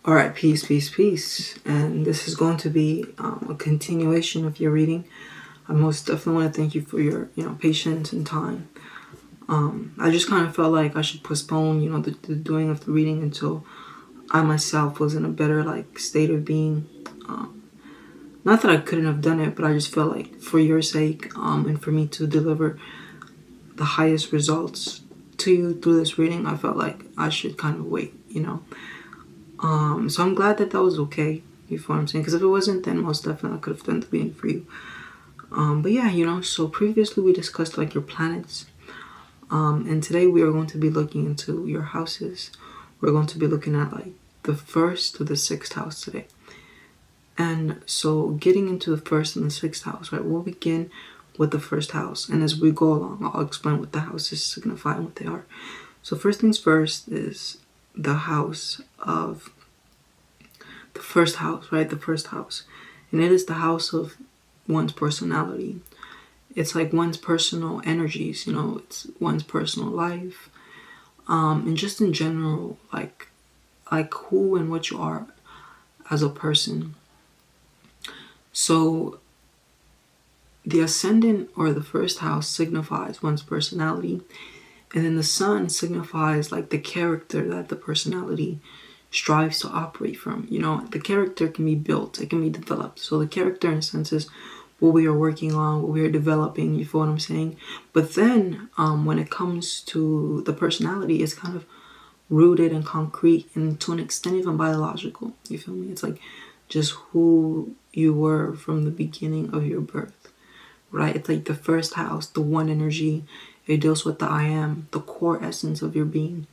All right, peace, peace, peace. And this is going to be a continuation of your reading. I most definitely want to thank you for your, patience and time. I just kind of felt like I should postpone, the doing of the reading until I myself was in a better state of being. Not that I couldn't have done it, but I just felt like for your sake, and for me to deliver the highest results to you through this reading, I felt like I should kind of wait. So I'm glad that was okay. You feel what I'm saying? Because if it wasn't, then most definitely I could have done the reading for you. But yeah, so previously we discussed your planets. And today we are going to be looking into your houses. We're going to be looking at the first to the sixth house today. And so getting into the first and the sixth house, right? We'll begin with the first house. And as we go along, I'll explain what the houses signify and what they are. So first things first is the house of the first house, right? The first house. And it is the house of one's personality. It's one's personal energies, it's one's personal life. And just in general, like who and what you are as a person. So the ascendant or the first house signifies one's personality. And then the sun signifies the character that the personality strives to operate from. The character can be built, it can be developed. So the character, in a sense, is what we are working on, what we are developing, you feel what I'm saying? But then when it comes to the personality, it's kind of rooted and concrete and to an extent even biological, you feel me? It's just who you were from the beginning of your birth, right? It's the first house, the one energy. It deals with the I am, the core essence of your being.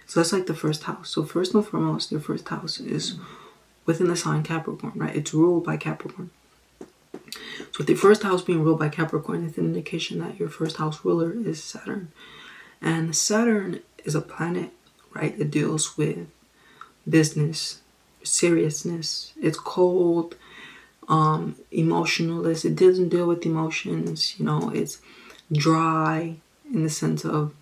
So that's the first house. So first and foremost, your first house is within the sign Capricorn, right? It's ruled by Capricorn. So with the first house being ruled by Capricorn, it's an indication that your first house ruler is Saturn. And Saturn is a planet, right? It deals with business, seriousness. It's cold, emotionalist. It doesn't deal with emotions. It's dry in the sense of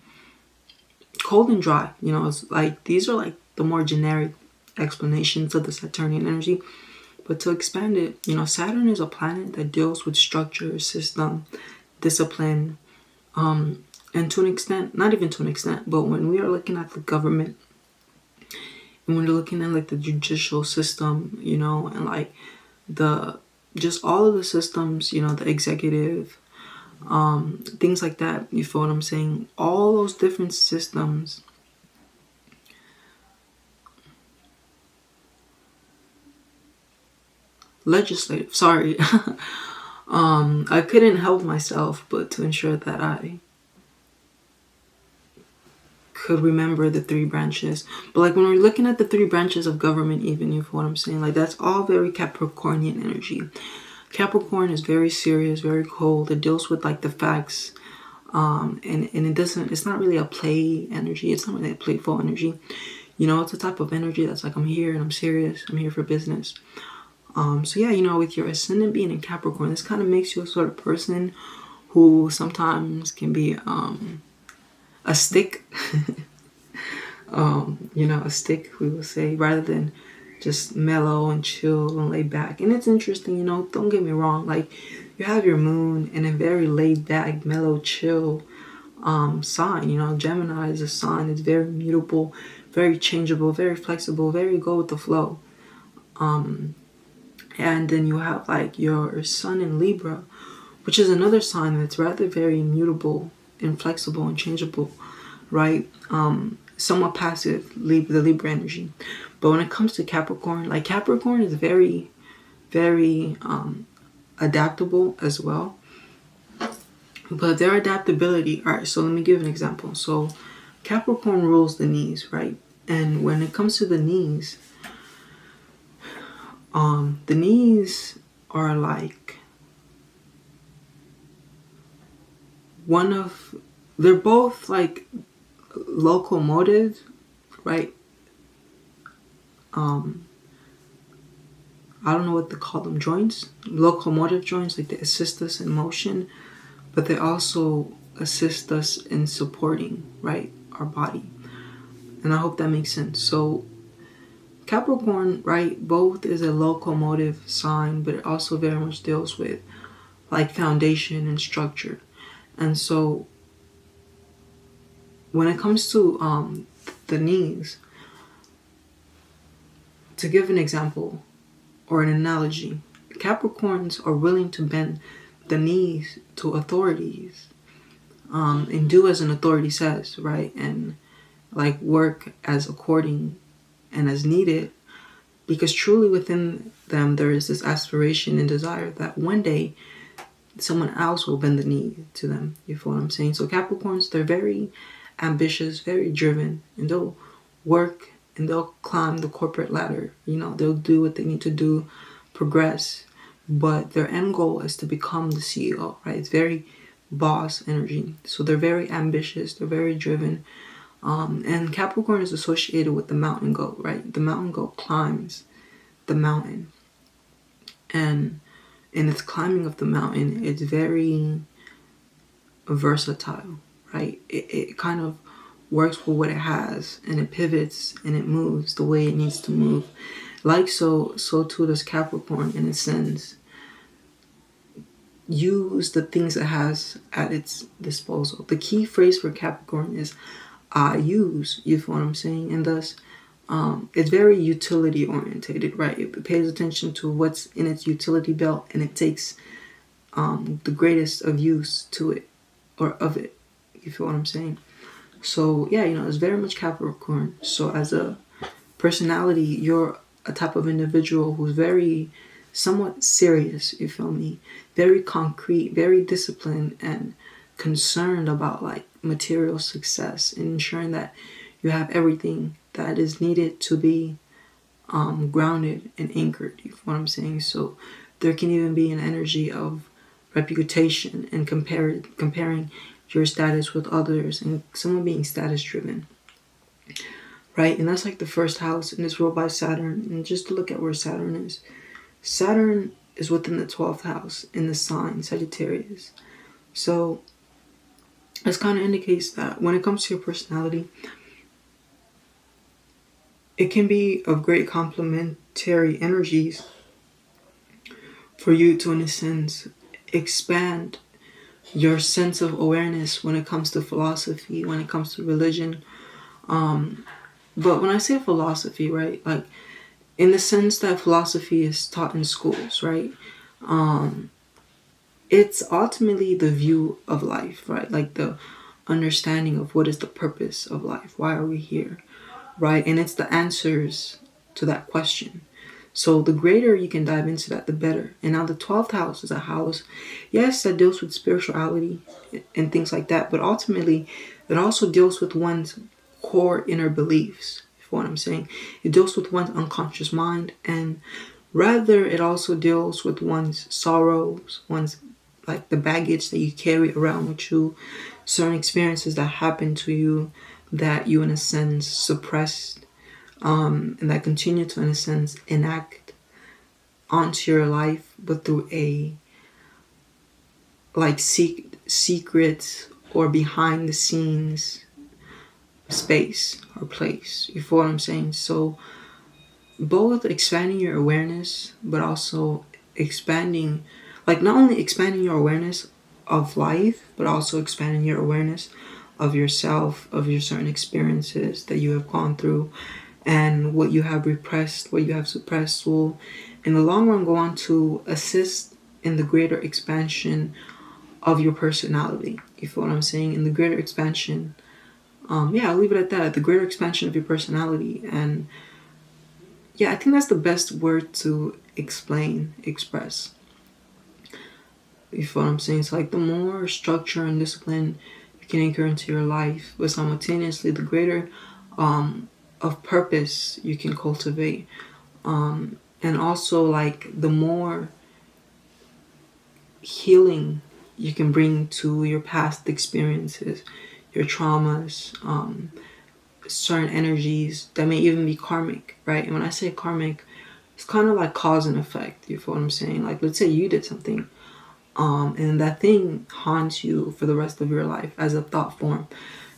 cold and dry. It's these are the more generic explanations of the Saturnian energy. But to expand it, Saturn is a planet that deals with structure, system, discipline, and to an extent, not even to an extent, but when we are looking at the government, and when we're looking at the judicial system, and the just all of the systems, the executive, things like that, you feel what I'm saying? All those different systems legislative, sorry. I couldn't help myself but to ensure that I could remember the three branches. But when we're looking at the three branches of government, even, you feel what I'm saying? That's all very Capricornian energy. Capricorn is very serious, very cold. It deals with the facts. And it's not really a play energy. It's not really a playful energy. It's a type of energy that's I'm here and I'm serious. I'm here for business. So yeah, with your ascendant being in Capricorn, this kind of makes you a sort of person who sometimes can be a stick. A stick, we will say, rather than just mellow and chill and laid back. And it's interesting, don't get me wrong, you have your moon in a very laid back, mellow, chill sign. Gemini is a sign. It's very mutable, very changeable, very flexible, very go with the flow. And then you have your sun in Libra, which is another sign that's rather very mutable and flexible and changeable, right? Somewhat passive, the Libra energy. But when it comes to Capricorn, Capricorn is very, very adaptable as well. But their adaptability, all right, so let me give an example. So Capricorn rules the knees, right? And when it comes to the knees are they're both locomotive, right? I don't know what to call them, joints, locomotive joints, they assist us in motion, but they also assist us in supporting, right, our body. And I hope that makes sense. So Capricorn, right, both is a locomotive sign, but it also very much deals with like foundation and structure. And so when it comes to the knees, to give an example or an analogy, Capricorns are willing to bend the knees to authorities, and do as an authority says, right? And like work as according and as needed, because truly within them there is this aspiration and desire that one day someone else will bend the knee to them. You feel what I'm saying? So Capricorns, they're very ambitious, very driven, and they'll work and they'll climb the corporate ladder. You know, they'll do what they need to do, progress, but their end goal is to become the CEO, right? It's very boss energy. So they're very ambitious, they're very driven. And Capricorn is associated with the mountain goat, right? The mountain goat climbs the mountain. And in its climbing of the mountain, it's very versatile, right? It kind of works with what it has, and it pivots and it moves the way it needs to move. Like so too does Capricorn, in a sense, use the things it has at its disposal. The key phrase for Capricorn is I use, you feel what I'm saying? And thus, it's very utility orientated, right? It pays attention to what's in its utility belt, and it takes the greatest of use to it, or of it. You feel what I'm saying? So yeah, you know, it's very much Capricorn. So as a personality, you're a type of individual who's very somewhat serious, you feel me? Very concrete, very disciplined, and concerned about like material success and ensuring that you have everything that is needed to be grounded and anchored. You feel what I'm saying? So there can even be an energy of reputation and comparing your status with others, and someone being status driven, right? And that's like the first house, and it's ruled by Saturn. And just to look at where Saturn is within the 12th house in the sign Sagittarius. So this kind of indicates that when it comes to your personality, it can be of great complementary energies for you to, in a sense, expand your sense of awareness when it comes to philosophy, when it comes to religion. But when I say philosophy, right, like in the sense that philosophy is taught in schools, right, it's ultimately the view of life, right, like the understanding of what is the purpose of life, why are we here, right, and it's the answers to that question. So the greater you can dive into that, the better. And now the 12th house is a house, yes, that deals with spirituality and things like that, but ultimately it also deals with one's core inner beliefs, if what I'm saying. It deals with one's unconscious mind, and rather it also deals with one's sorrows, one's like the baggage that you carry around with you, certain experiences that happen to you that you in a sense suppressed, and that continue to, in a sense, enact onto your life, but through a like secret or behind the scenes space or place. You feel what I'm saying? So both expanding your awareness, but also expanding, like not only expanding your awareness of life, but also expanding your awareness of yourself, of your certain experiences that you have gone through, and what you have repressed, what you have suppressed will, in the long run, go on to assist in the greater expansion of your personality. You feel what I'm saying? In the greater expansion, I'll leave it at that. The greater expansion of your personality. And yeah, I think that's the best word to express. You feel what I'm saying? It's like the more structure and discipline you can anchor into your life, but simultaneously the greater of purpose you can cultivate, and also like the more healing you can bring to your past experiences, your traumas, certain energies that may even be karmic, right? And when I say karmic, it's kind of like cause and effect. You feel what I'm saying? Like, let's say you did something, and that thing haunts you for the rest of your life as a thought form.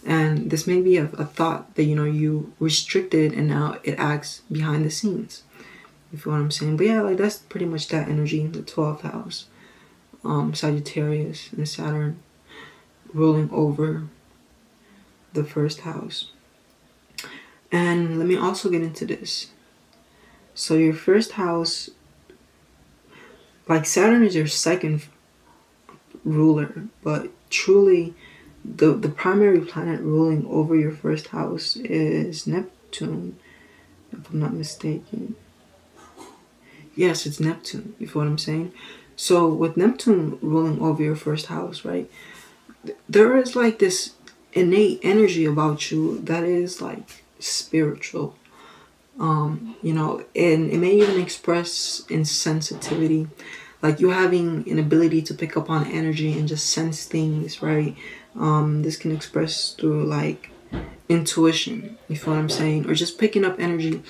And this may be a thought that, you restricted and now it acts behind the scenes. You feel what I'm saying? But yeah, like that's pretty much that energy, the 12th house. Sagittarius and Saturn ruling over the first house. And let me also get into this. So your first house, like Saturn is your second ruler, but truly the primary planet ruling over your first house is Neptune, if I'm not mistaken. Yes, it's Neptune. You feel what I'm saying? So with Neptune ruling over your first house, right, there is like this innate energy about you that is like spiritual. And it may even express in sensitivity, like you having an ability to pick up on energy and just sense things, right? This can express through like intuition, you feel what I'm saying, or just picking up energy.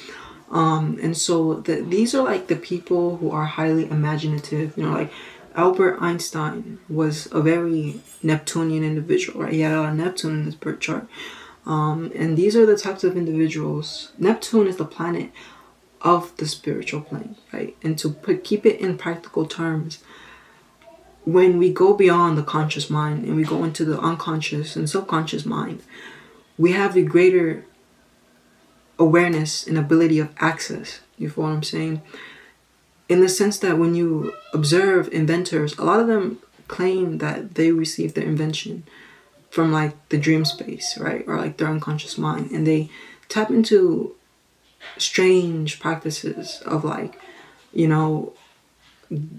And so these are like the people who are highly imaginative. Like Albert Einstein was a very Neptunian individual, right? He had a lot of Neptune in his birth chart. And these are the types of individuals. Neptune is the planet of the spiritual plane, right? And to keep it in practical terms, when we go beyond the conscious mind and we go into the unconscious and subconscious mind, we have a greater awareness and ability of access. You feel what I'm saying? In the sense that when you observe inventors, a lot of them claim that they received their invention from like the dream space, right? Or like their unconscious mind. And they tap into strange practices of like,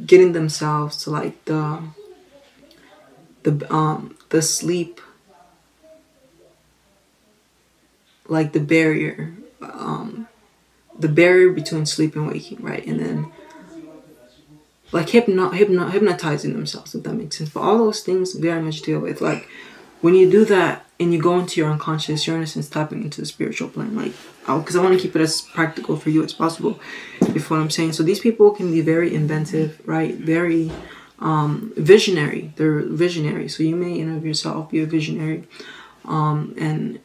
getting themselves to like the sleep, like the barrier between sleep and waking, right? And then like hypnotizing themselves, if that makes sense. But all those things very much deal with like when you do that and you go into your unconscious, you're in a sense tapping into the spiritual plane, like, because I want to keep it as practical for you as possible. You feel what I'm saying? So these people can be very inventive, right? Very visionary. They're visionary. So you may in and of yourself be a visionary, and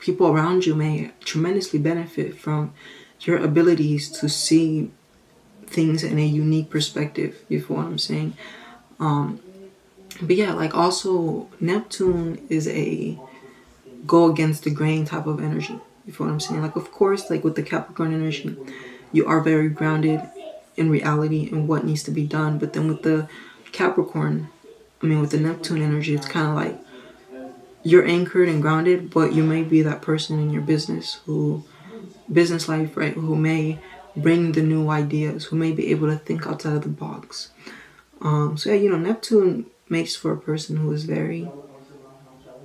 people around you may tremendously benefit from your abilities to see things in a unique perspective. You feel what I'm saying? But yeah, like also Neptune is a go against the grain type of energy. You feel what I'm saying? Like of course, like with the Capricorn energy, you are very grounded in reality and what needs to be done. But then with the with the Neptune energy, it's kind of like you're anchored and grounded, but you may be that person in your business life, right? Who may bring the new ideas, who may be able to think outside of the box. So yeah, Neptune makes for a person who is very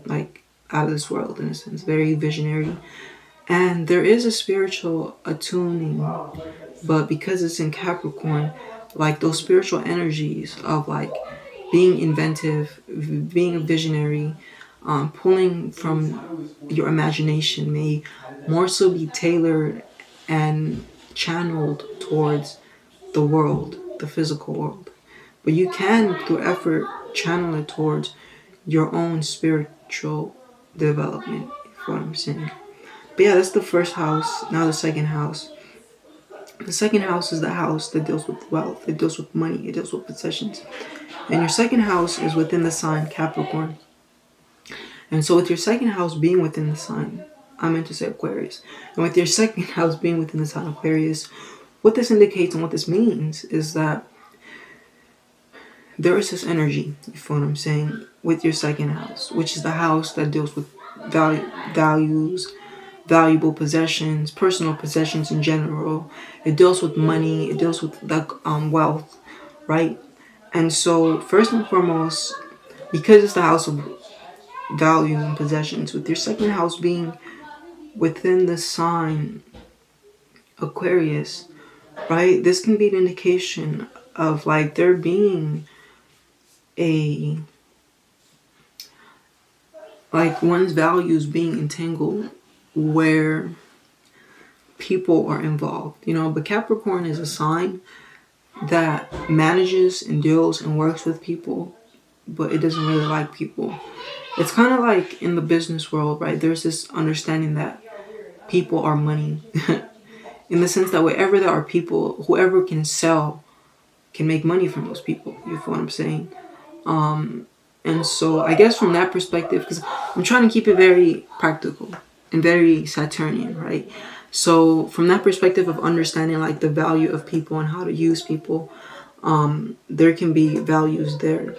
like out of this world in a sense, very visionary. And there is a spiritual attuning, but because it's in Capricorn, like those spiritual energies of like being inventive, being a visionary, pulling from your imagination may more so be tailored and channeled towards the world, the physical world. But you can, through effort, channel it towards your own spiritual development, if what I'm saying. But yeah, that's the first house. Now the second house. The second house is the house that deals with wealth. It deals with money. It deals with possessions. And your second house is within the sign Capricorn. And so with your second house being within the sign, I meant to say Aquarius. And with your second house being within the sign Aquarius, what this indicates and what this means is that there is this energy, you feel what I'm saying, with your second house, which is the house that deals with values, valuable possessions, personal possessions in general. It deals with money. It deals with wealth, right? And so first and foremost, because it's the house of value and possessions, with your second house being within the sign Aquarius, right? This can be an indication of like there being one's values being entangled where people are involved, but Capricorn is a sign that manages and deals and works with people but it doesn't really like people. It's kind of like in the business world, right? There's this understanding that people are money. In the sense that wherever there are people, whoever can sell can make money from those people. You feel what I'm saying? And so I guess from that perspective, because I'm trying to keep it very practical and very Saturnian, right? So from that perspective of understanding like the value of people and how to use people, there can be values there.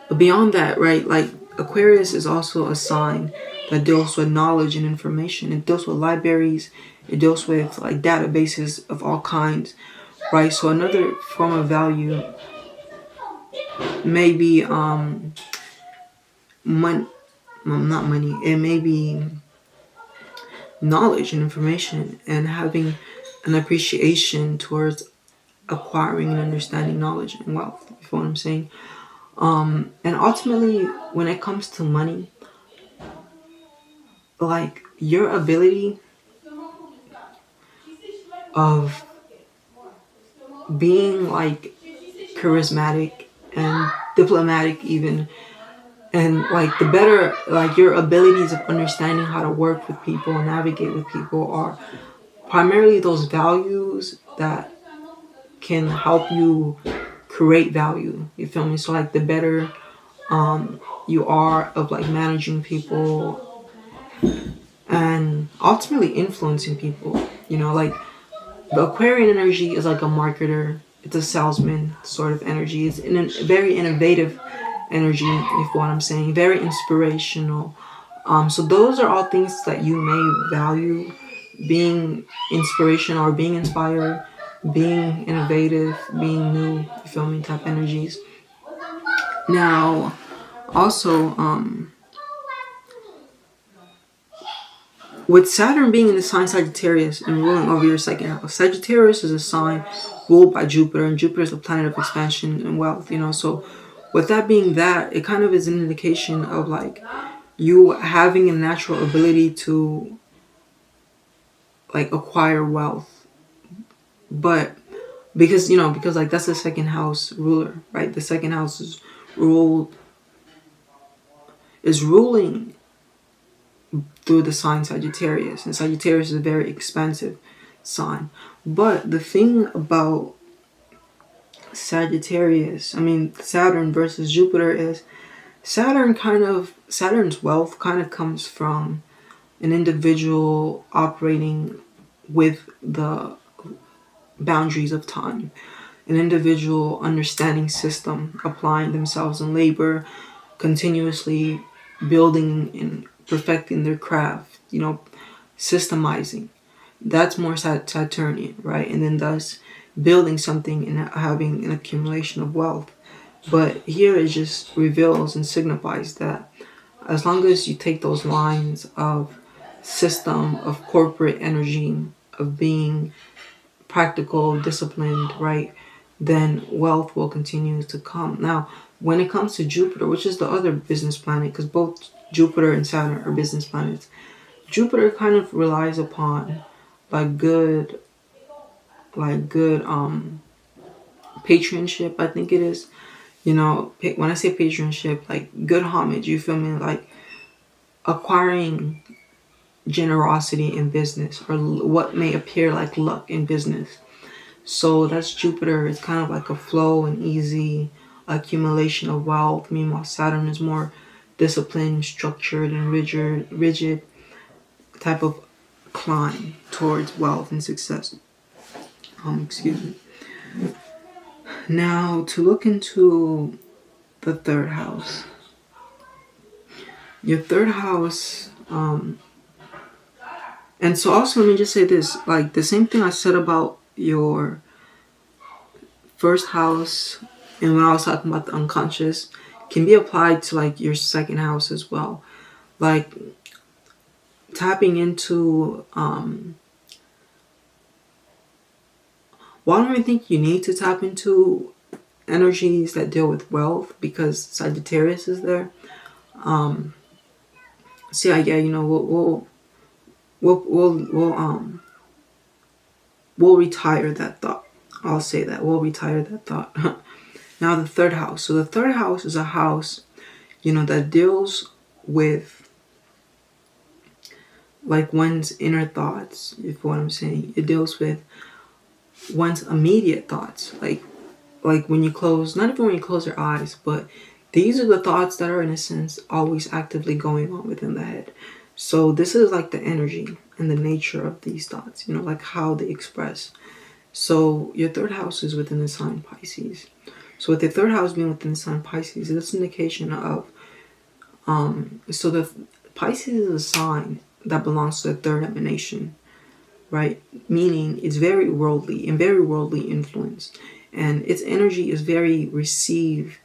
But beyond that, right, like Aquarius is also a sign that deals with knowledge and information. It deals with libraries. It deals with like databases of all kinds, right? So another form of value may be money, well, not money. It may be knowledge and information, and having an appreciation towards acquiring and understanding knowledge and wealth. You feel what I'm saying? And ultimately, when it comes to money, like your ability of being like charismatic and diplomatic even, and like the better, like your abilities of understanding how to work with people and navigate with people are primarily those values that can help you create value. You feel me? So like the better you are of like managing people and ultimately influencing people, like the Aquarian energy is like a marketer. It's a salesman sort of energy. It's in a very innovative energy, if what I'm saying, very inspirational. So those are all things that you may value: being inspirational or being inspired, being innovative, being new. You feel me? Type energies. Now, also, with Saturn being in the sign Sagittarius and ruling over your second house, Sagittarius is a sign ruled by Jupiter, and Jupiter is the planet of expansion and wealth. So with that being that, it kind of is an indication of like you having a natural ability to like acquire wealth, but because like that's the second house ruler, right? The second house is ruling through the sign Sagittarius, and Sagittarius is a very expansive sign. But the thing about Sagittarius, Saturn versus Jupiter, is Saturn's wealth kind of comes from an individual operating with the boundaries of time, an individual understanding system, applying themselves in labor, continuously building and perfecting their craft, systemizing. That's more Saturnian, right? And then thus building something and having an accumulation of wealth. But here it just reveals and signifies that as long as you take those lines of system, of corporate energy, of being practical, disciplined, right, then wealth will continue to come. Now, when it comes to Jupiter, which is the other business planet, because both Jupiter and Saturn are business planets, Jupiter kind of relies upon good patronship, I think it is. When I say patronship, like good homage, you feel me? Like acquiring generosity in business, or what may appear like luck in business. So that's Jupiter. It's kind of like a flow and easy accumulation of wealth. Meanwhile, Saturn is more disciplined, structured, and rigid type of climb towards wealth and success. Excuse me. Now, to look into the third house. Your third house, and so also let me just say this, like the same thing I said about your first house and when I was talking about the unconscious can be applied to like your second house as well. Like tapping into, I don't really think you need to tap into energies that deal with wealth because Sagittarius is there. So yeah, we'll retire that thought. I'll say that we'll retire that thought. Now the third house. So the third house is a house, that deals with like one's inner thoughts, if what I'm saying. It deals with one's immediate thoughts. Like when you close, not even when you close your eyes, but these are the thoughts that are in a sense always actively going on within the head. So this is like the energy and the nature of these thoughts, like how they express. So your third house is within the sign Pisces. So with the third house being within the sign Pisces, that's an indication of, so the Pisces is a sign that belongs to the third emanation, right? Meaning it's very worldly and very worldly influenced. And its energy is very received.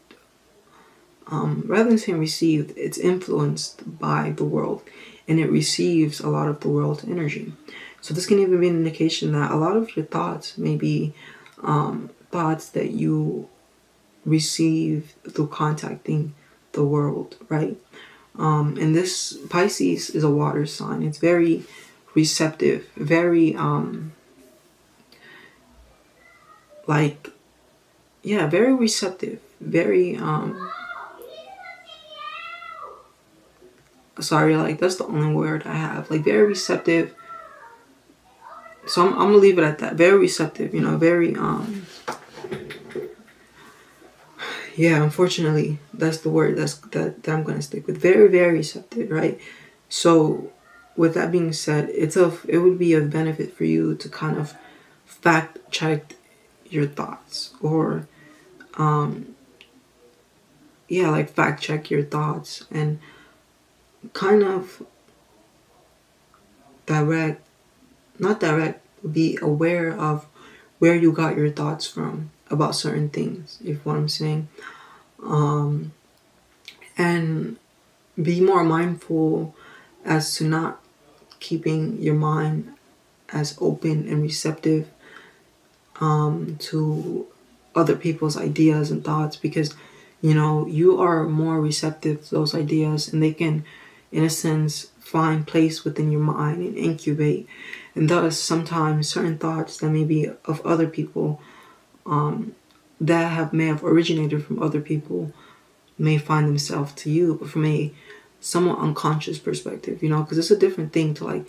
Rather than saying received, it's influenced by the world. And it receives a lot of the world's energy. So this can even be an indication that a lot of your thoughts may be thoughts that you receive through contacting the world, right? And this Pisces is a water sign. It's very receptive, very very receptive, very sorry, like that's the only word I have. Like very receptive. So I'm gonna leave it at that. Very receptive, very unfortunately that's the word that I'm gonna stick with. Very, very receptive, right? So with that being said, it would be of benefit for you to kind of fact check your thoughts, or fact check your thoughts and kind of be aware of where you got your thoughts from about certain things, if what I'm saying. And be more mindful as to not keeping your mind as open and receptive to other people's ideas and thoughts, because you are more receptive to those ideas, and they can, in a sense, find place within your mind and incubate. And thus sometimes certain thoughts that may be of other people, that may have originated from other people, may find themselves to you, but from a somewhat unconscious perspective, because it's a different thing to like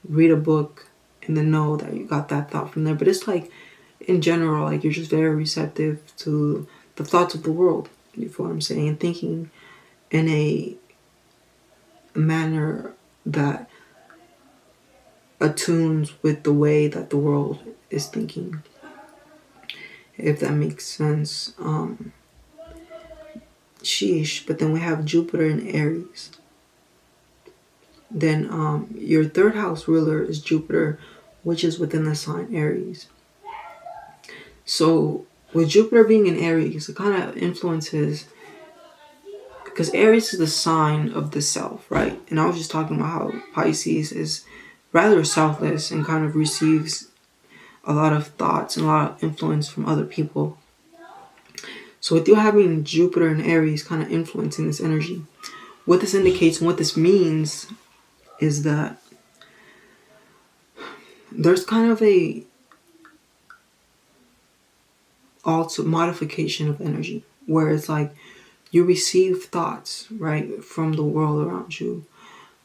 read a book and then know that you got that thought from there. But it's like, in general, like you're just very receptive to the thoughts of the world, you feel what I'm saying, and thinking in a manner that attunes with the way that the world is thinking, if that makes sense. Sheesh. But then we have Jupiter in Aries. Then your third house ruler is Jupiter, which is within the sign Aries. So with Jupiter being in Aries, it kind of influences, because Aries is the sign of the self, right? And I was just talking about how Pisces is rather selfless and kind of receives a lot of thoughts and a lot of influence from other people. So with you having Jupiter and Aries kind of influencing this energy, what this indicates and what this means is that there's kind of a also modification of energy, where it's like you receive thoughts, right, from the world around you,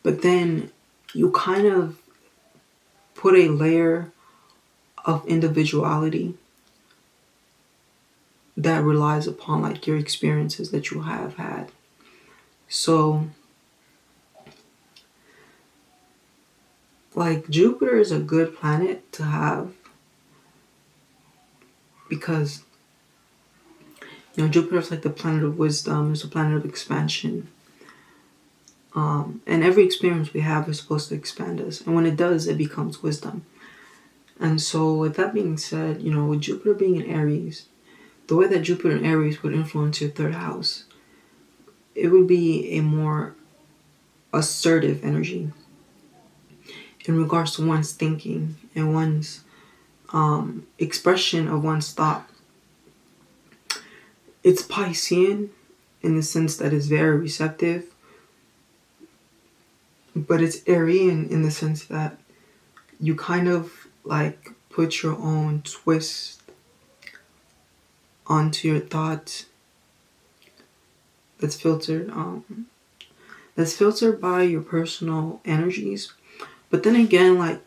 but then you kind of put a layer of individuality that relies upon like your experiences that you have had. So like Jupiter is a good planet to have, because Jupiter is like the planet of wisdom. It's a planet of expansion. And every experience we have is supposed to expand us. And when it does, it becomes wisdom. And so with that being said, with Jupiter being in Aries, the way that Jupiter in Aries would influence your third house, it would be a more assertive energy in regards to one's thinking and one's expression of one's thought. It's Piscean in the sense that it's very receptive, but it's Arian in the sense that you kind of like put your own twist onto your thoughts. That's filtered. That's filtered by your personal energies. But then again, like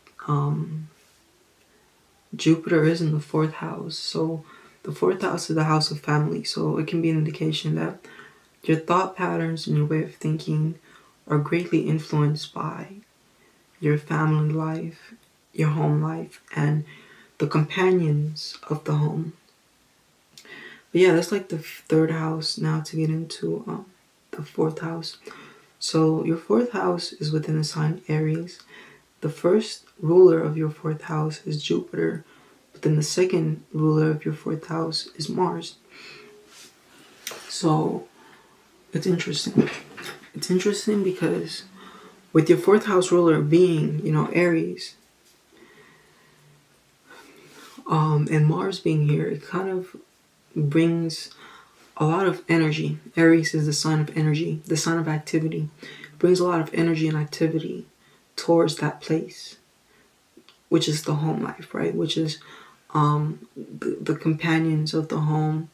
Jupiter is in the fourth house, so the fourth house is the house of family. So it can be an indication that your thought patterns and your way of thinking are greatly influenced by your family life, your home life, and the companions of the home. But yeah, that's like the third house. Now to get into the fourth house. So your fourth house is within the sign Aries. The first ruler of your fourth house is Jupiter, but then the second ruler of your fourth house is Mars. So it's interesting. It's interesting because with your fourth house ruler being, Aries, and Mars being here, it kind of brings a lot of energy. Aries is the sign of energy, the sign of activity. It brings a lot of energy and activity towards that place, which is the home life, right? Which is the companions of the home,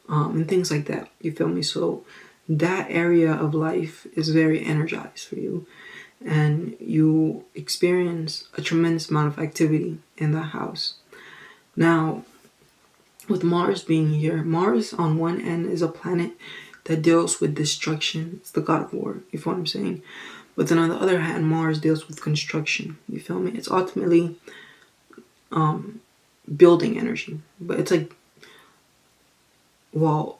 and things like that. You feel me? So that area of life is very energized for you, and you experience a tremendous amount of activity in that house. Now, with Mars being here, Mars on one end is a planet that deals with destruction. It's the god of war, you feel what I'm saying? But then on the other hand, Mars deals with construction, you feel me? It's ultimately building energy. But it's like, well,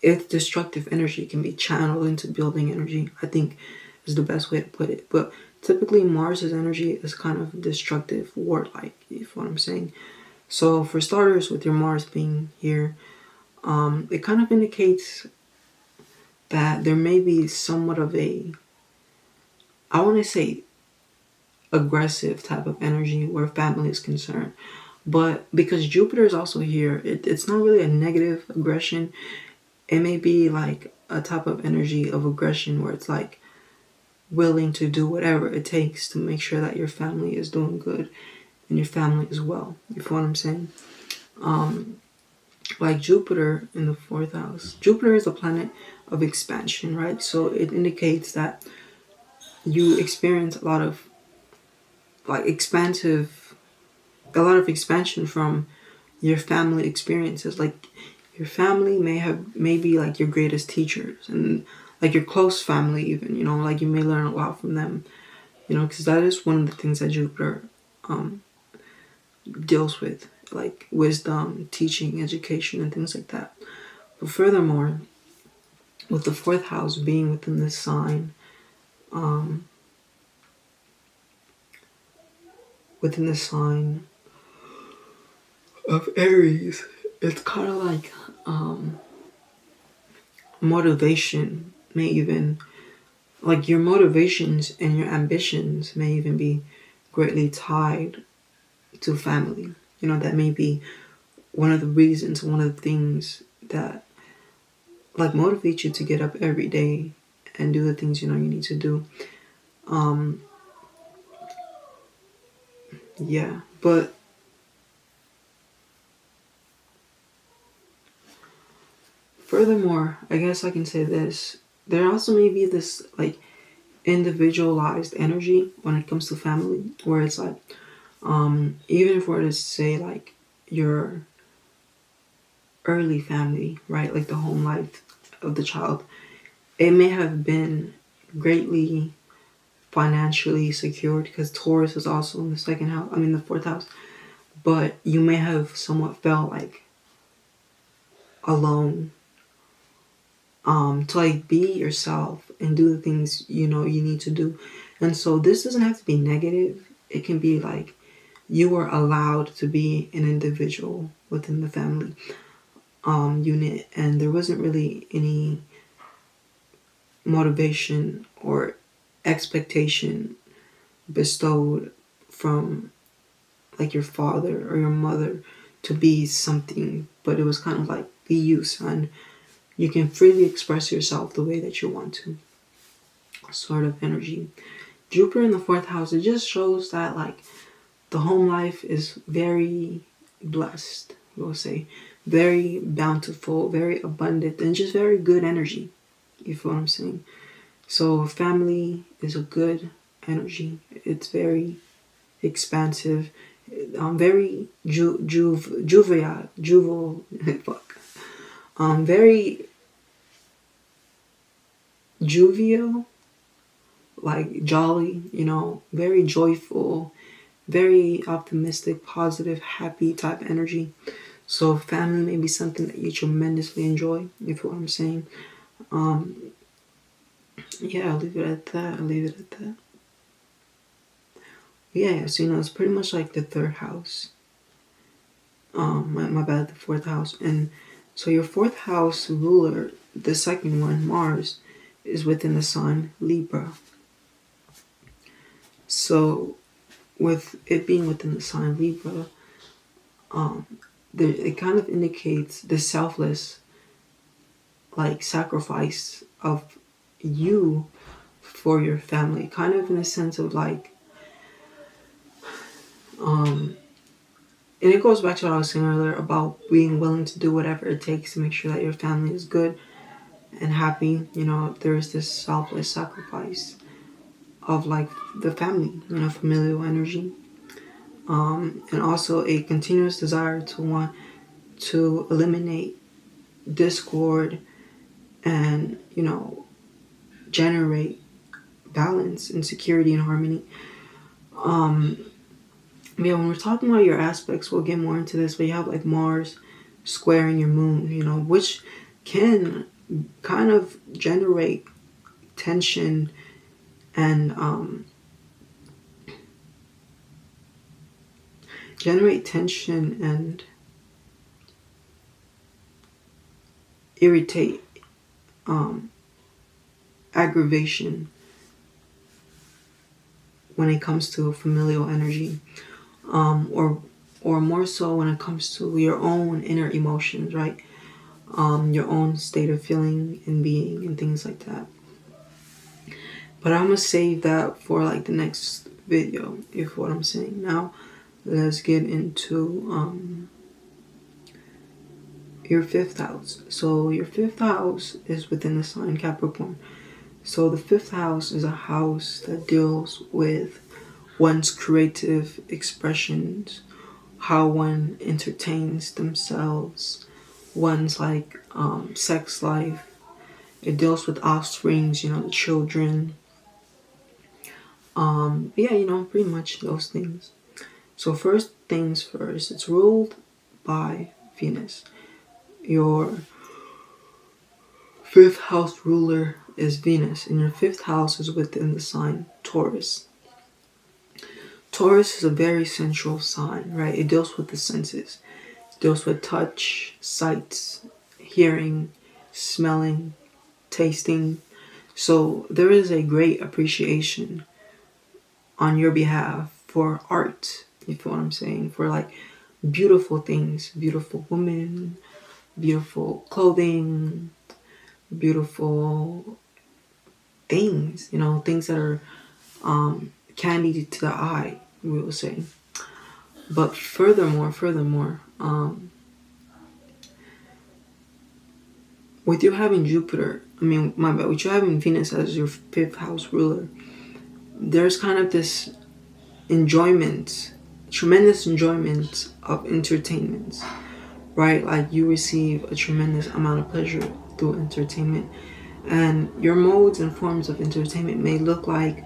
its destructive energy can be channeled into building energy, I think is the best way to put it. But typically Mars's energy is kind of destructive, warlike, you feel what I'm saying? So for starters, with your Mars being here, it kind of indicates that there may be somewhat of a, I want to say, aggressive type of energy where family is concerned. But because Jupiter is also here, it's not really a negative aggression. It may be like a type of energy of aggression where it's like willing to do whatever it takes to make sure that your family is doing good and your family is well. You feel what I'm saying? Like Jupiter in the fourth house. Jupiter is a planet of expansion, right? So it indicates that you experience a lot of expansion from your family experiences. Like your family may be like your greatest teachers, and like your close family even, like you may learn a lot from them, because that is one of the things that Jupiter deals with, like wisdom, teaching, education, and things like that. But furthermore, with the fourth house being within this sign, of Aries, it's kind of like motivation may even, like your motivations and your ambitions may even be greatly tied to family. That may be one of the reasons, one of the things that like motivate you to get up every day and do the things you need to do. Yeah, but furthermore, I guess I can say this. There also may be this like individualized energy when it comes to family, where it's like, even if we're to say like your early family, right, like the home life of the child, it may have been greatly financially secured because Taurus is also in the second house, the fourth house, but you may have somewhat felt like alone, to like be yourself and do the things you need to do. And so this doesn't have to be negative. It can be like you were allowed to be an individual within the family unit, and there wasn't really any motivation or expectation bestowed from like your father or your mother to be something, but it was kind of like, be you, son. You can freely express yourself the way that you want to, sort of energy. Jupiter in the fourth house, it just shows that like the home life is very blessed, we'll say. Very bountiful, very abundant, and just very good energy. You feel what I'm saying? So family is a good energy. It's very expansive, very juvenile, fuck, very jovial, like jolly, very joyful, very optimistic, positive, happy type energy. So family may be something that you tremendously enjoy. You feel what I'm saying? Yeah, I'll leave it at that. Yeah, so it's pretty much like the third house. My bad, the fourth house. And so your fourth house ruler, the second one, Mars, is within the sign Libra. So with it being within the sign Libra, it kind of indicates the selfless, like, sacrifice of you for your family, kind of in a sense of like, and it goes back to what I was saying earlier about being willing to do whatever it takes to make sure that your family is good and happy. There's this selfless sacrifice of like the family, familial energy, and also a continuous desire to want to eliminate discord and generate balance and security and harmony. Yeah, when we're talking about your aspects, we'll get more into this, but you have like Mars squaring your moon, which can kind of generate tension and irritate, aggravation when it comes to familial energy, or more so when it comes to your own inner emotions, right? Your own state of feeling and being and things like that. But I'm gonna save that for like the next video, if what I'm saying. Now let's get into your fifth house. So your fifth house is within the sign Capricorn. So the fifth house is a house that deals with one's creative expressions, how one entertains themselves, one's like sex life. It deals with offsprings, the children. Pretty much those things. So first things first, it's ruled by Venus. Your fifth house ruler is Venus, and your fifth house is within the sign Taurus. Taurus is a very sensual sign, right? It deals with the senses. It deals with touch, sight, hearing, smelling, tasting. So there is a great appreciation on your behalf for art, you feel what I'm saying? For like beautiful things, beautiful women, beautiful clothing, beautiful things, things that are candy to the eye, we will say. But furthermore, with you having with you having Venus as your fifth house ruler, there's kind of this tremendous enjoyment of entertainment, right? Like you receive a tremendous amount of pleasure through entertainment, and your modes and forms of entertainment may look like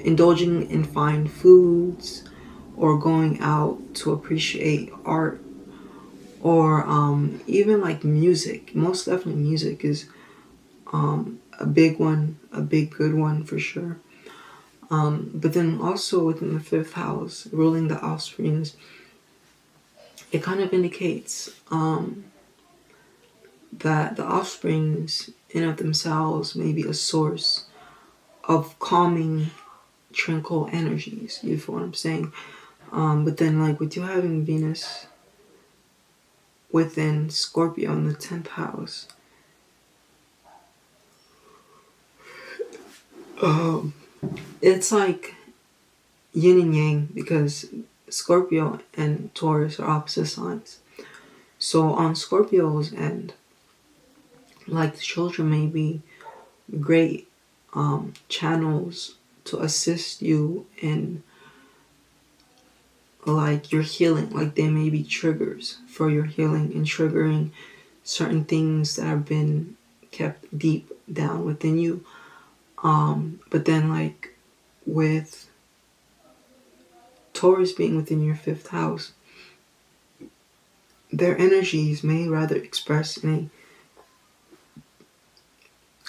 indulging in fine foods, or going out to appreciate art, or even like music. Most definitely music is a big one, a big good one for sure. But then also within the fifth house, ruling the offsprings, it kind of indicates that the offsprings in of themselves may be a source of calming, tranquil energies. You feel what I'm saying? But then like with you having Venus within Scorpio in the 10th house, it's like yin and yang, because Scorpio and Taurus are opposite signs. So on Scorpio's end, like the children may be great channels to assist you in like your healing. Like they may be triggers for your healing and triggering certain things that have been kept deep down within you. But then like with Taurus being within your 5th house, their energies may rather express in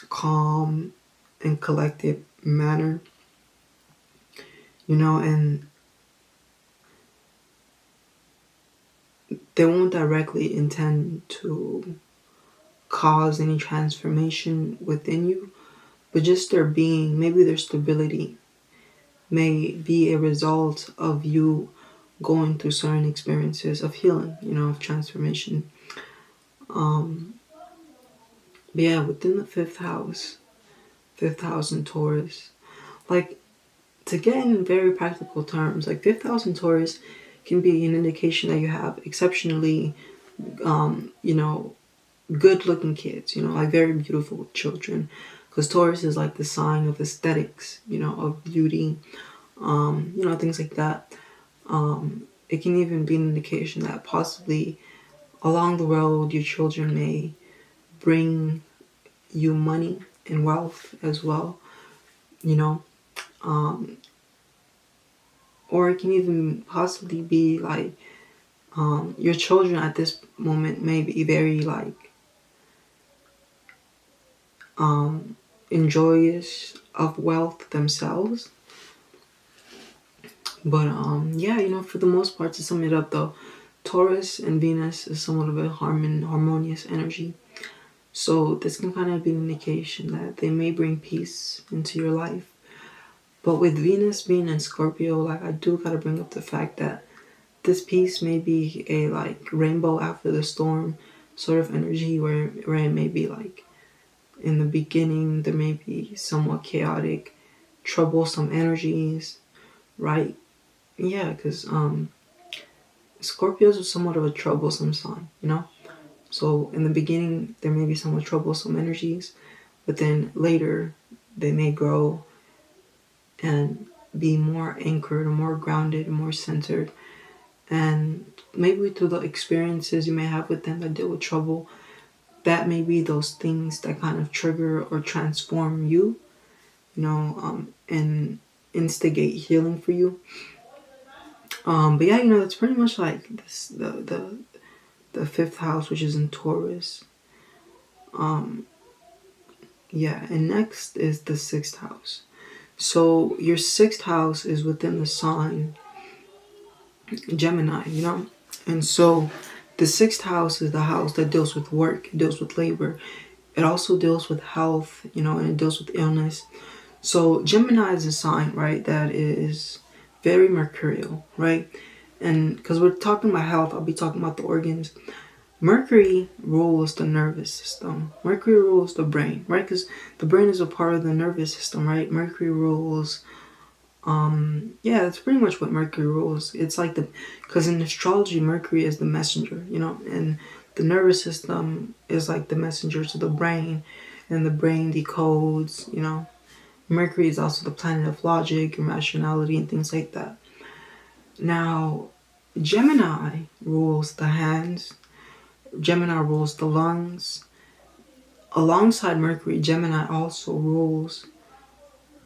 a calm and collected manner, and they won't directly intend to cause any transformation within you, but just their being, maybe their stability, may be a result of you going through certain experiences of healing, of transformation. But yeah, within the 5th house in Taurus, like to get in very practical terms, like 5th house in Taurus can be an indication that you have exceptionally, good looking kids, like very beautiful children. Because Taurus is like the sign of aesthetics, of beauty, things like that. It can even be an indication that possibly along the road your children may bring you money and wealth as well, you know. Or it can even possibly be like your children at this moment may be very like enjoyous of wealth themselves. But yeah, for the most part, to sum it up though, Taurus and Venus is somewhat of a harmonious energy. So this can kind of be an indication that they may bring peace into your life. But with Venus being in Scorpio, like I do gotta bring up the fact that this peace may be a like rainbow after the storm sort of energy where it may be like in the beginning there may be somewhat chaotic, troublesome energies, right? Yeah, because Scorpios are somewhat of a troublesome sign. So in the beginning there may be somewhat troublesome energies, but then later they may grow and be more anchored, more grounded, more centered. And maybe through the experiences you may have with them that deal with trouble, that may be those things that kind of trigger or transform you, and instigate healing for you. But yeah, that's pretty much like this, the 5th house, which is in Taurus. Yeah, and next is the 6th house. So your 6th house is within the sign Gemini, and so the 6th house is the house that deals with work, it deals with labor. It also deals with health, and it deals with illness. So Gemini is a sign, right, that is very mercurial, right? And because we're talking about health, I'll be talking about the organs. Mercury rules the nervous system. Mercury rules the brain, right? Because the brain is a part of the nervous system, right? Mercury rules, yeah, that's pretty much what Mercury rules. It's like because in astrology, Mercury is the messenger, and the nervous system is like the messenger to the brain, and the brain decodes, Mercury is also the planet of logic and rationality and things like that. Now, Gemini rules the hands. Gemini rules the lungs. Alongside Mercury, Gemini also rules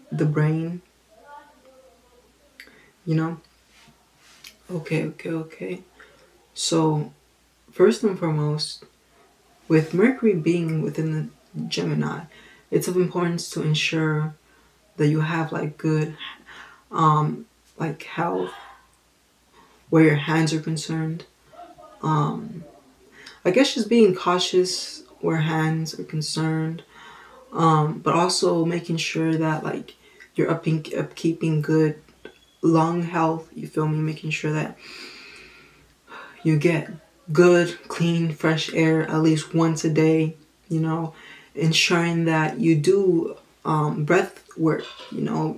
the brain. Okay. So, first and foremost, with Mercury being within the Gemini, it's of importance to ensure that you have like good, like health, where your hands are concerned. I guess just being cautious where hands are concerned, but also making sure that like you're upkeeping good lung health. You feel me? Making sure that you get good, clean, fresh air at least once a day. Ensuring that you do breath work.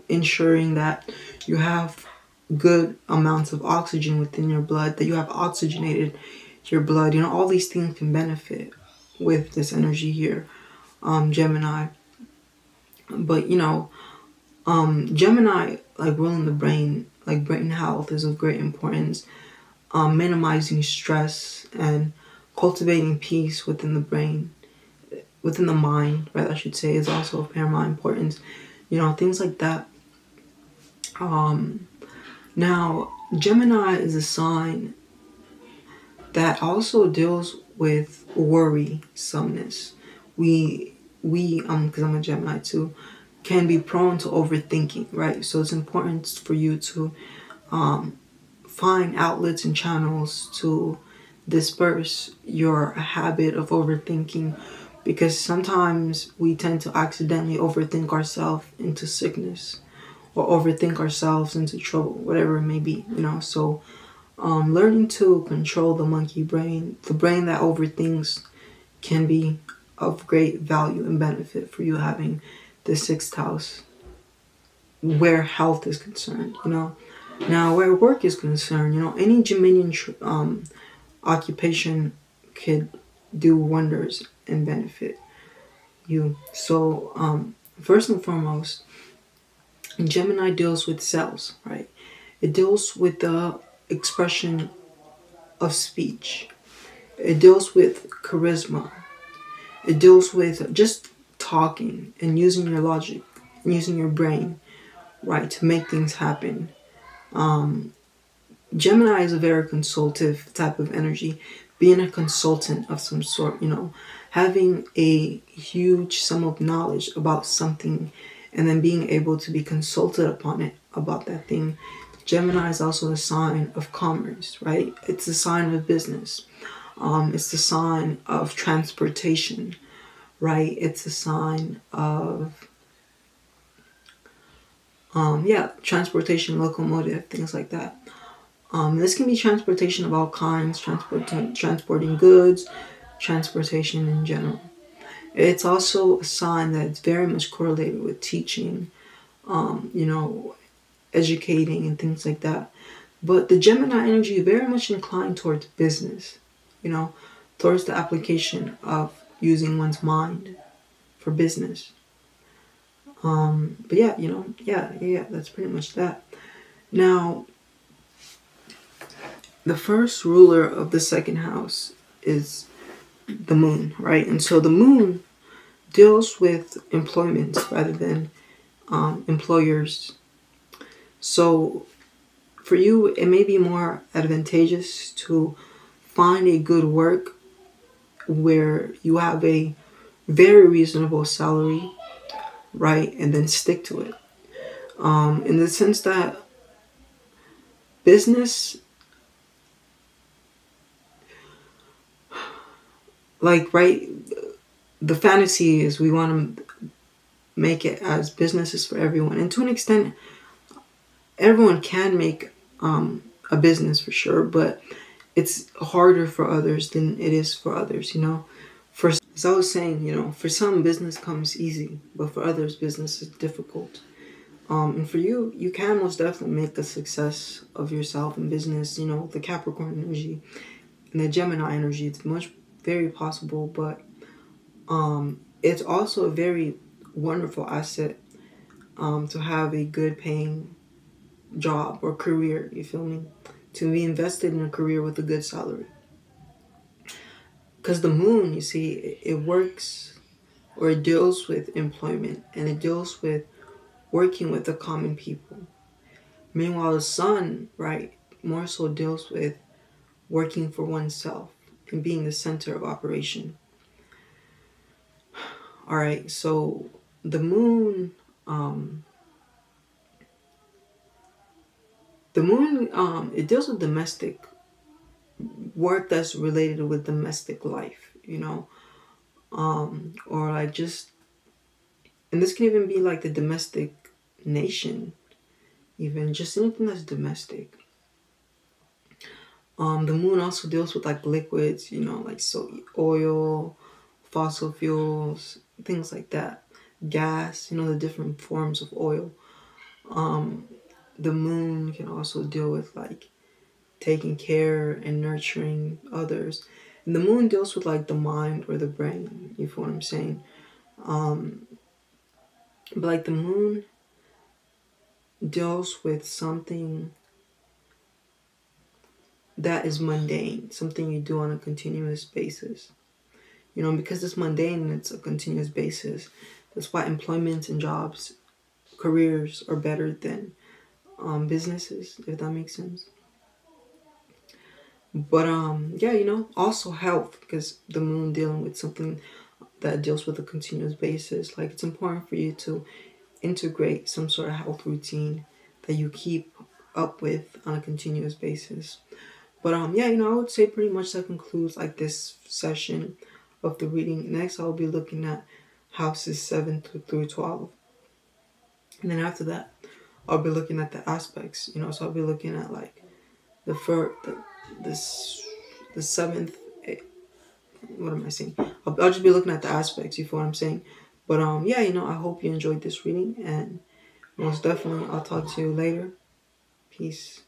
Ensuring that you have good amounts of oxygen within your blood, that you have oxygenated your blood. You know, all these things can benefit with this energy here, Gemini. But you know, Gemini, like ruling the brain, like brain health is of great importance. Minimizing stress and cultivating peace within the brain, within the mind, right? I should say, is also of paramount importance. You know, things like that. Now, Gemini is a sign that also deals with worrysomeness. Because I'm a Gemini too, can be prone to overthinking, right? So it's important for you to find outlets and channels to disperse your habit of overthinking, because sometimes we tend to accidentally overthink ourselves into sickness or overthink ourselves into trouble, whatever it may be, you know. So learning to control the monkey brain, the brain that overthinks, can be of great value and benefit for you having the sixth house where health is concerned, you know. Now, where work is concerned, you know, any Geminian occupation could do wonders and benefit you. So, first and foremost, Gemini deals with cells, right? It deals with the expression of speech. It deals with charisma. It deals with just talking and using your logic, and using your brain, right, to make things happen. Gemini is a very consultative type of energy, being a consultant of some sort, you know, having a huge sum of knowledge about something and then being able to be consulted upon it, about that thing. Gemini is also a sign of commerce, right? It's a sign of business. It's the sign of transportation, right? It's a sign of, transportation, locomotive, things like that. This can be transportation of all kinds, transporting goods, transportation in general. It's also a sign that's very much correlated with teaching, you know, educating and things like that. But the Gemini energy is very much inclined towards business, you know, towards the application of using one's mind for business. But yeah, you know, yeah, that's pretty much that. Now, the first ruler of the second house is the moon, right? And so the moon deals with employment rather than employers. So for you, it may be more advantageous to find a good work where you have a very reasonable salary, right? And then stick to it. In the sense that business, like, right, the fantasy is we want to make it as businesses for everyone. And to an extent, everyone can make a business for sure, but it's harder for others than it is for others, you know. For, as I was saying, you know, for some business comes easy, but for others business is difficult. And for you, you can most definitely make a success of yourself in business. You know, the Capricorn energy and the Gemini energy, it's very possible, but it's also a very wonderful asset to have a good paying job or career, you feel me? To be invested in a career with a good salary. Because the moon, you see, it works, or it deals with employment, and it deals with working with the common people. Meanwhile, the sun, right, more so deals with working for oneself and being the center of operation. All right, so the moon, it deals with domestic work that's related with domestic life, you know, or like just, and this can even be like the domestic nation, even just anything that's domestic. The moon also deals with like liquids, you know, like so oil, fossil fuels, things like that. Gas, you know, the different forms of oil. The moon can also deal with like taking care and nurturing others. And the moon deals with like the mind or the brain, you feel what I'm saying? But like the moon deals with something that is mundane, something you do on a continuous basis. You know, because it's mundane and it's a continuous basis. That's why employment and jobs, careers are better than businesses, if that makes sense. But yeah, you know, also health, because the moon dealing with something that deals with a continuous basis. Like it's important for you to integrate some sort of health routine that you keep up with on a continuous basis. But yeah, you know, I would say pretty much that concludes like this session of the reading. Next, I'll be looking at houses 7 through 12, and then after that, I'll be looking at the aspects. You know, so I'll be looking at like the first, this, the seventh. What am I saying? I'll just be looking at the aspects. You feel what I'm saying? But yeah, you know, I hope you enjoyed this reading, and most definitely, I'll talk to you later. Peace.